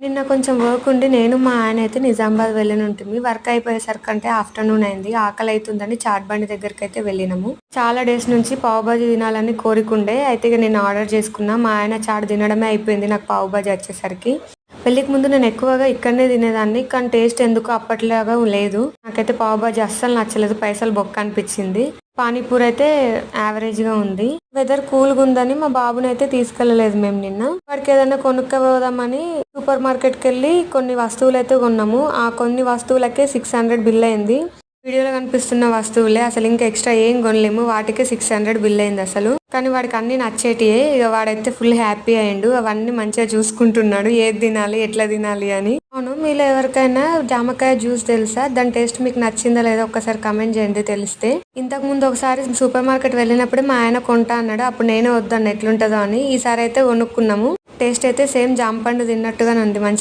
నిన్న కొంచెం వర్క్ ఉండి నేను మా ఆయన అయితే నిజామాబాద్ వెళ్ళినుంటిమి. వర్క్ అయిపోయేసరికంటే ఆఫ్టర్‌నూన్ అయింది. ఆకలైతుందని చాట్ బండి దగ్గరికైతే వెళ్ళినాము. చాలా డేస్ నుంచి పావు బాజీ తినాలని కోరికుండే. అయితే ఇగ నేను ఆర్డర్ చేసుకున్నా. మా ఆయన చాట్ తినడమే అయిపోయింది నాకు పావు బాజీ వచ్చేసరికి. పెళ్ళికి ముందు నేను ఎక్కువగా ఇక్కడనే తినేదాన్ని. కానీ టేస్ట్ ఎందుకో అప్పటిలాగా లేదు. నాకైతే పావు బాజీ అస్సలు నచ్చలేదు. పైసలు బొక్క అనిపించింది. పానీపూరి అయితే యావరేజ్‌గా ఉంది. వెదర్ కూల్‌గా ఉందని మా బాబునైతే తీసుకెళ్ళలేదు మేము నిన్న. వాడికి ఏదైనా కొనుక్కపోదామని సూపర్ మార్కెట్‌కెళ్ళి కొన్ని వస్తువులైతే కొన్నాము. ఆ కొన్ని వస్తువులకే 600 బిల్ అయింది. వీడియోలో కనిపిస్తున్న వస్తువులే అసలు ఇంకా ఎక్స్ట్రా ఏం కొనలేము. వాటికే 600 బిల్ అయింది అసలు. కానీ వాడికి అన్ని నచ్చేటియే. ఇక వాడైతే ఫుల్ హ్యాపీ అయిండు. అవన్నీ మంచిగా చూసుకుంటున్నాడు. ఏది తినాలి, ఎట్లా తినాలి అని. అవును, మీలో ఎవరికైనా జామకాయ జ్యూస్ తెలుసా? దాని టేస్ట్ మీకు నచ్చిందా లేదా ఒక్కసారి కమెంట్ చేయండి తెలిస్తే. ఇంతకు ముందు ఒకసారి సూపర్ మార్కెట్ వెళ్ళినప్పుడే మా ఆయన కొంటా అన్నాడు. అప్పుడు నేనే వద్దన్న ఎట్లుంటుందో అని. ఈసారి అయితే కొనుక్కున్నాము. టేస్ట్ అయితే సేమ్ జామ పండు తిన్నట్టుగానే ఉంది. మంచి